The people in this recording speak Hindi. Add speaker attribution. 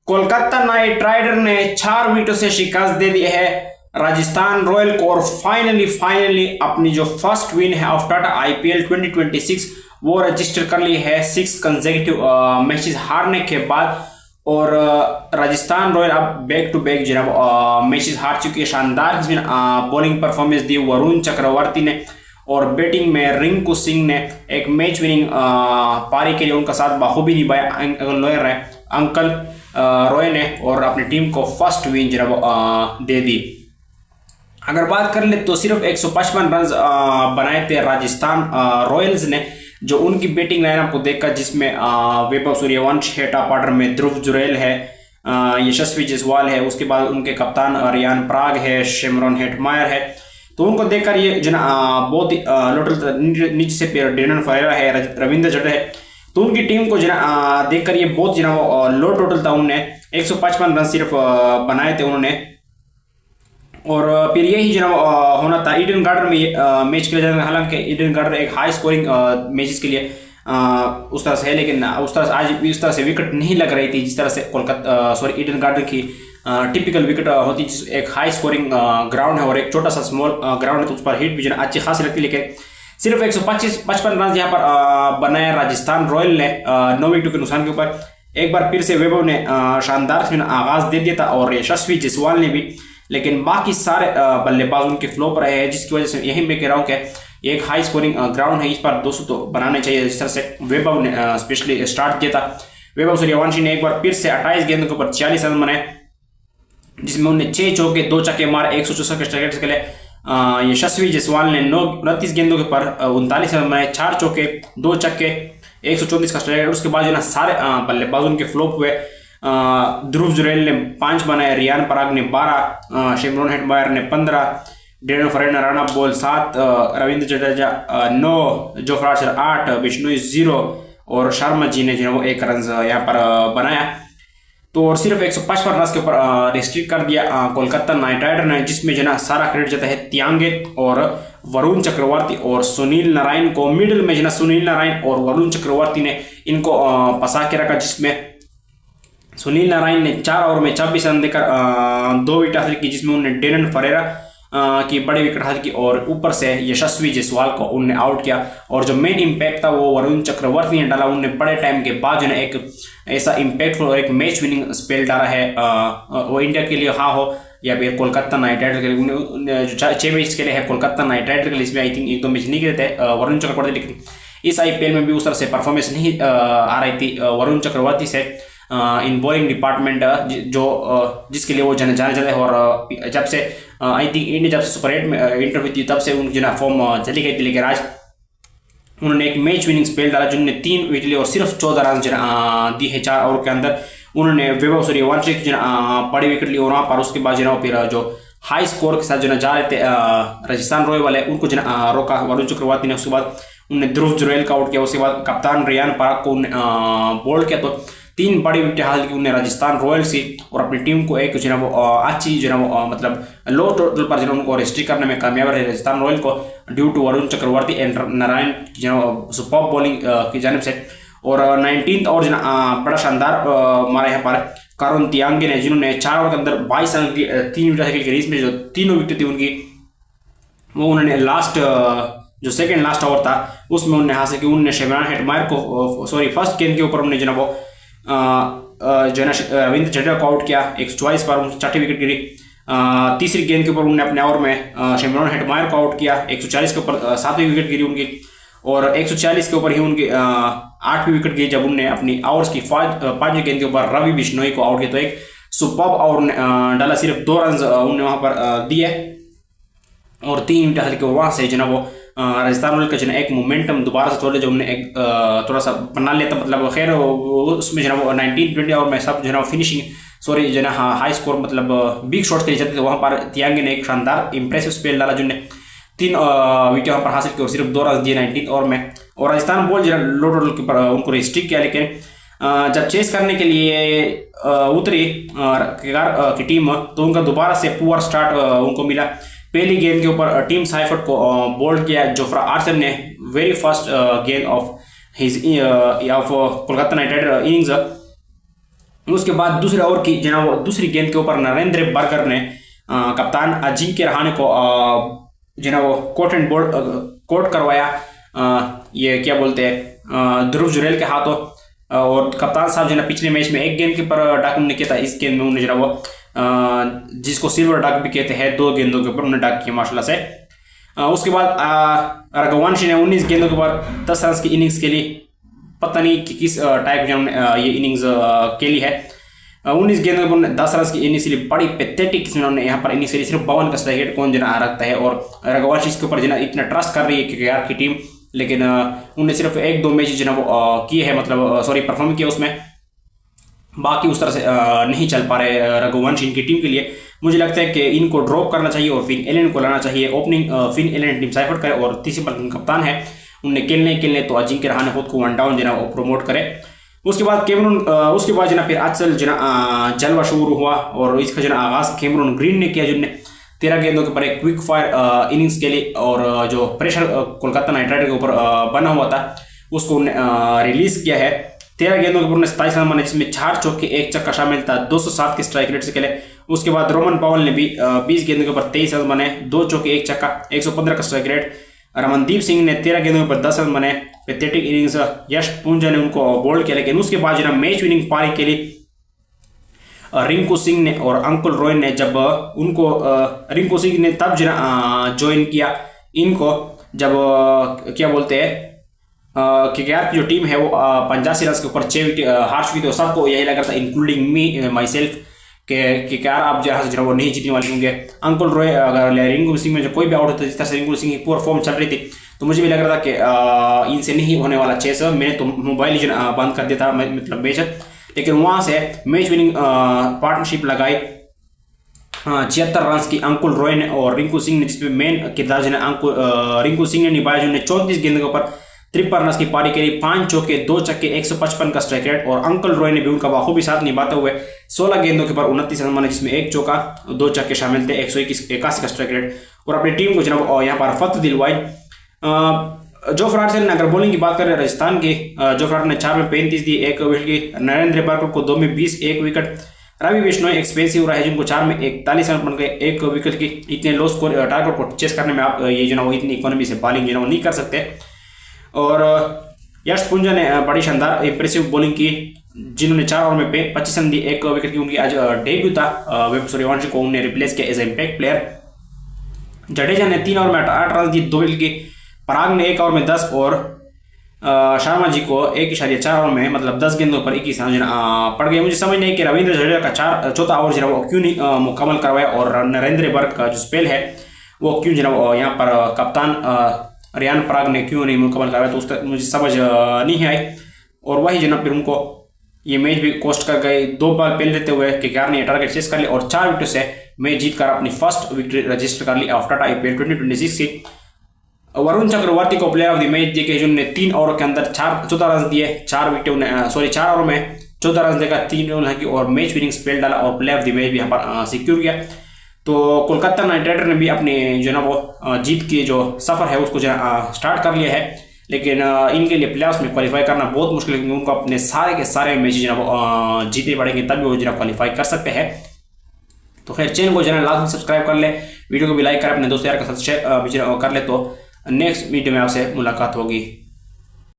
Speaker 1: कोलकाता नाइट राइडर ने 4 विकेटों से शिकस्त दे दी है राजस्थान रॉयल को और फाइनली अपनी जो फर्स्ट विन है आफ्टर आईपीएल 2026 वो रजिस्टर कर ली है 6 कंसेक्यूटिव मैचेस हारने के बाद। और राजस्थान रॉयल अब बैक टू बैक जनाब मैचेस हार चुकी है। शानदार बॉलिंग परफॉर्मेंस दी वरुण चक्रवर्ती ने और बैटिंग में रिंकू सिंह ने एक मैच विनिंग पारी के लिए उनका साथ बाखूबी निभाया अंकल रॉय ने और अपनी टीम को फर्स्ट विन जनाब दे दी। अगर बात कर ले तो सिर्फ 155 रन बनाए थे राजस्थान रॉयल्स ने, जो उनकी बैटिंग लाइनअप को देखकर जिसमें वैभव सूर्यवंशी है, टॉप ऑर्डर में ध्रुव जुरैल है, यशस्वी जायसवाल है, उसके बाद उनके कप्तान रियान पराग है, शिमरन हेटमायर है। तो उनको देखकर ये जो बहुत ही नीचे से डेरन फरेरा है, रविंद्र जडेजा है, तो उनकी टीम को देखकर ये बहुत लो टोटल था। उन्होंने 155 रन सिर्फ बनाए थे उन्होंने। और फिर यही होना था ईडन गार्डन में मैच खेला जाएगा। हालांकि ईडन गार्डन एक हाई स्कोरिंग मैचेस के लिए उस तरह से है, लेकिन उस तरह से आज इस तरह से विकेट नहीं लग रही थी जिस तरह से कोलकाता ईडन गार्डन की टिपिकल विकेट होती। एक हाई स्कोरिंग ग्राउंड है और एक छोटा सा स्मॉल ग्राउंड है, तो उस पर हिट भी अच्छी खासी लगती है। लेकिन सिर्फ 155 रन यहाँ पर बनाया राजस्थान रॉयल ने 9 विकेटों के नुकसान के ऊपर। एक बार फिर से वैभव ने शानदार आगाज दे दिया था और यशस्वी जायसवाल ने भी, लेकिन बाकी सारे बल्लेबाज उनके फ्लॉप रहे हैं, जिसकी वजह से यही मैं कह रहा हूँ कि एक हाई स्कोरिंग ग्राउंड है, इस पर 200 तो बनाने चाहिए जिस तरह से वैभव ने स्पेशली स्टार्ट किया था। वैभव सूर्यवंशी ने एक बार फिर से 28 गेंदों के ऊपर 46 रन बनाए, जिसमें उन्हें 6 चौके 2 छक्के मारे 164 के स्ट्राइक रेट के लिए। यशस्वी जायसवाल ने 29 गेंदों के ऊपर 39 रन बनाए, 4 चौके 2 छक्के 134 का स्ट्राइक रेट। उसके बाद सारे बल्लेबाज उनके फ्लॉप हुए। ध्रुव जुरैल ने 5 बनाए, रियान पराग ने 12, शिमरन हेटमायर ने 15, Darren Ferreira Rana ball 7, Ravindra Jadeja 9, Jofra Archer 8, Bishnoi 0 और शर्मा जी ने वो 1 रन यहाँ पर बनाया। तो और सिर्फ 155 रन के ऊपर रिस्ट्रिक्ट कर दिया कोलकाता नाइट राइडर ने, जिसमें सारा क्रेडिट जाता है तियांगे और वरुण चक्रवर्ती और सुनील नारायण को। मिडिल में सुनील नारायण और वरुण चक्रवर्ती ने इनको फंसा के रखा, जिसमें सुनील नारायण ने 4 ओवर में 26 रन देकर 2 विकेट हासिल की, जिसमें उन्होंने डेरन फरेरा की बड़ी विकेट हासिल की और ऊपर से यशस्वी जायसवाल को उन्होंने आउट किया। और जो मेन इम्पैक्ट था वो वरुण चक्रवर्ती ने डाला। उन्होंने बड़े टाइम के बाद एक ऐसा इम्पैक्टफुल और एक मैच विनिंग स्पेल डाला है, वो इंडिया के लिए हो या फिर कोलकाता नाइट राइडर के लिए। जो 6 मैच के लिए है कोलकाता नाइट राइडर के लिए, इसमें आई थिंक 1-2 मैच नहीं खेले थे वरुण चक्रवर्ती, लेकिन इस आईपीएल में भी उस तरह से परफॉर्मेंस नहीं आ रही थी वरुण चक्रवर्ती से इन बॉलिंग डिपार्टमेंट, जो जिसके लिए वो जाने जाते हैं। और जब से आई थिंक इंडिया जब से सुपर 8 में इंटर हुई थी तब से उनकी फॉर्म चली गई थी, लेकिन आज उन्होंने एक मैच विनिंग स्पेल डाला जिन्होंने 3 विकेट लिए और सिर्फ 14 रन दी है 4 ओवर के अंदर। उन्होंने वैभव सूर्यवंशी की बड़ी विकेट ली और वहाँ पर उसके बाद फिर जो हाई स्कोर के साथ जा रहे थे राजस्थान रॉयल वाले उनको रोका वरुण चक्रवर्ती ने। उसके बाद उन्होंने ध्रुव जुरैल का आउट किया, उसके बाद कप्तान रियान पराग को बोल्ड किया, तो 3 बड़ी विकेट हासिल की उन्हें राजस्थान रॉयल से और अपनी टीम को एक वो अच्छी मतलब लो टोटल पर उनको रिस्ट्रिक्ट करने में कामयाब रहे राजस्थान रॉयल को, due to Varun Chakravarthy and Narayan super bowling की जानिब से। और 19th और बड़ा शानदार मारा यहाँ पर करुण तियांगे ने, जिन्होंने 4 ओवर के अंदर 22 रन 3 विकेट हासिल की। रेस में जो 3 विकेट थी उनकी वो उन्होंने लास्ट जो सेकेंड लास्ट ओवर था उसमें उन्होंने हासिल की। उन्होंने शिमरन हेटमायर को फर्स्ट गेंद के ऊपर उन्होंने वो रविंद्र जडेजा को आउट किया 144 पर, उनकी 6ठी विकेट गिरी। तीसरी गेंद के ऊपर उन्होंने अपने ओवर में शिमरन हेटमायर को आउट किया 140 के ऊपर, 7वीं विकेट गिरी उनकी। और 146 के ऊपर ही उनकी 8वीं विकेट गिरी जब उन्होंने अपनी ओवर्स की 5वीं गेंद के ऊपर रवि बिश्नोई को आउट किया। तो एक सुपर्ब ओवर डाला, सिर्फ 2 रन उन्होंने वहां पर दिए और 3 विकेट हासिल किए। वहां से वो राजस्थान रॉयल का एक मोमेंटम दोबारा से थोड़े उन्होंने एक थोड़ा सा बना लिया था। मतलब खैर उसमें वो 19-20 ओवर में सब फिनिशिंग हाई स्कोर मतलब बिग शॉट्स खेले जाते थे। वहाँ पर तियांगे ने एक शानदार इंप्रेसिव स्पेल डाला, जिन्होंने 3 विकेट वहाँ पर हासिल किए और सिर्फ 2 रन दिए 19th ओवर में। और राजस्थान बॉल लो टोटल के ऊपर उनको रिस्ट्रिक्ट किया, लेकिन जब चेस करने के लिए उतरी केकेआर की टीम तो उनका दोबारा से पुअर स्टार्ट उनको मिला। पहली गेंद के ऊपर टीम साइफर्ट को बोल्ड किया जोफ्रा आर्चर ने, वेरी फर्स्ट गेंद of his of Kolkata Knight Rider innings. उसके बाद दूसरे ओवर की जनाब दूसरी गेंद के ऊपर नरेंद्र बर्गर ने कप्तान अजिंक्य रहाणे को जनाब कोट एंड बोल्ड कोट करवाया, ये क्या बोलते हैं ध्रुव जुरेल के हाथों। और कप्तान साहब जो है पिछले मैच में एक गेंद के ऊपर डक उन्होंने किया था, इस गेंद में उन्होंने जनाब जिसको सिल्वर डक भी कहते हैं 2 गेंदों के ऊपर उन्होंने डक किया माशाल्लाह से। उसके बाद रघुवंशी ने 19 गेंदों के ऊपर 10 रन की इनिंग्स के लिए, पता नहीं कि किस टाइप की ये इनिंग्स खेली है। 19 गेंदों के ऊपर 10 रन की इनिंग्स के लिए बड़ी पैथेटिक इन्होंने यहाँ पर इनिंग्स के लिए सिर्फ 52 का स्ट्राइक रेट कौन जना रखता है। और रघुवंशी इसके ऊपर जना इतना ट्रस्ट कर रही है केकेआर की टीम, लेकिन उन्हें सिर्फ 1-2 मैच जना वो किए हैं, मतलब सॉरी परफॉर्म किया उसमें, बाकी उस तरह से नहीं चल पा रहे रघुवंशी इनकी टीम के लिए। मुझे लगता है कि इनको ड्रॉप करना चाहिए और फिन एलन को लाना चाहिए। Opening Finn Allen team Seifert करे और तीसरे पर कप्तान है, उन्हें खेलने तो अजिंक्य रहाणे खुद को 1 डाउन जना वो प्रमोट करे। उसके बाद कैमरून उसके बाद जना फिर अचल जना जलवा शुरू हुआ और इसका जना आगाज कैमरून ग्रीन ने किया, जिनने 13 गेंदों के ऊपर एक क्विक फायर इनिंग्स के लिए और जो प्रेशर कोलकाता नाइट राइडर के ऊपर बना हुआ था उसको रिलीज किया है। 13 गेंदों के ऊपर 27 रन बने, जिसमें 4 चौके 1 छक्का शामिल था, 207 के स्ट्राइक रेट से खेले। उसके बाद रोमन पावल ने भी 20 गेंदों के ऊपर 23 रन बने, 2 चौके 1 छक्का, 115 का स्ट्राइक रेट। रमनदीप सिंह ने 13 गेंदों के ऊपर 10 रन बने, पैथेटिक इनिंग्स। यश पुंजा ने उनको बोल्ड किया, लेकिन उसके बाद मैच विनिंग पारी के लिए रिंकू सिंह ने और अंकुल रॉय ने जब उनको रिंकू सिंह ने तब ज्वाइन किया इनको जब क्या बोलते हैं केकेआर की जो टीम है वो 85 रन के ऊपर 6 विकेट हार चुकी थी। और सबको यही लग रहा था इंक्लूडिंग मी माई सेल्फ के केकेआर आप जो वो नहीं जीतने वाले होंगे। अंकुल रॉय अगर रिंकू सिंह में जो कोई भी आउट होता है, जिस तरह से रिंकू सिंह की पूरा फॉर्म चल रही थी, तो मुझे भी लग रहा था कि इनसे नहीं होने वाला चेस। मैंने तो मोबाइल ही बंद कर दिया था मतलब मैच, लेकिन वहां से मैच विनिंग पार्टनरशिप लगाई 76 रन की अंकुल रॉय ने और रिंकू सिंह ने, जिसमें मेन किरदार रिंकू सिंह ने निभाया, जिन्होंने 34 गेंदों के ऊपर 53 रन की पारी के लिए 5 चौके 2 छक्के 155 का स्ट्राइक रेट। और अंकुल रॉय ने भी उनका बाखूबी साथ निभाते हुए 16 गेंदों के ऊपर 29 रन बने, जिसमें 1 चौका 2 छक्के शामिल थे, 181 का स्ट्राइक रेट। और अपनी टीम को जनाब यहाँ पर फतह दिलवाई। जोफ्रा आर्चर ने अगर बॉलिंग की बात करें राजस्थान की, जोफ्रा आर्चर ने 4 में 35 दी, 1 विकेट की। नरेंद्र बर्गर को 2 में 20, 1 विकेट। रवि बिश्नोई एक्सपेंसिव रहे, जिनको 4 में 41 रन बन गए, 1 विकेट की। इतने लो स्कोर टारगेट को चेस करने में आप ये जो वो इतनी इकोनॉमी से बॉलिंग जो नहीं कर सकते। और यश पुंजा ने बड़ी शानदार इंप्रेसिव बॉलिंग की, जिन्होंने 4 ओवर में 25 रन दी, 1 विकेट की। उनकी आज डेब्यू था, वेब सूर्यवंशी को उन्होंने रिप्लेस किया as a impact player. Jadeja ने 3 ओवर में 8 रन दी, 2 विकेट की। पराग ने 1 ओवर में 10 और शर्मा जी को 1.4 ओवर में मतलब 10 गेंदों पर 21 रन पड़ गए। मुझे समझ नहीं कि रविंद्र जडेजा का चौथा ओवर जो वो क्यों नहीं मुकम्मल करवाया और नरेंद्र बर्ग का जो स्पेल है वो क्यों जो यहाँ पर कप्तान रियान पराग ने क्यों नहीं मुकम्मल करवाया, तो उस मुझे समझ नहीं आई। और वही जनाब फिर उनको ये मैच भी कोस्ट कर गए। 2 बॉल पहले रहते हुए केकेआर ने टारगेट चेस कर लिया और 4 विकेट से मैच जीतकर अपनी फर्स्ट विक्ट्री रजिस्टर कर ली आफ्टर आईपीएल 2026 की। वरुण चक्रवर्ती को प्लेयर ऑफ द मैच देके, जिन्होंने 3 ओवर के अंदर 14 रन दिए, 4 ओवर में 14 रन देकर 3 रन की और मैच विनिंग स्पेल डाला और प्लेयर ऑफ द मैच भी यहाँ पर सिक्योर किया। तो कोलकाता नाइट राइडर ने भी अपने जो ना वो जीत की जो सफ़र है उसको जो स्टार्ट कर लिया है, लेकिन इनके लिए प्लेऑफ्स में क्वालिफाई करना बहुत मुश्किल है, क्योंकि उनको अपने सारे के सारे मैच जो वो जीते पड़ेंगे तभी वो जो क्वालिफाई कर सकते हैं। तो खैर चैनल को जो लाजमी सब्सक्राइब कर ले, वीडियो को भी लाइक कर अपने दोस्त यार के साथ शेयर कर ले। तो नेक्स्ट वीडियो में आपसे मुलाकात होगी।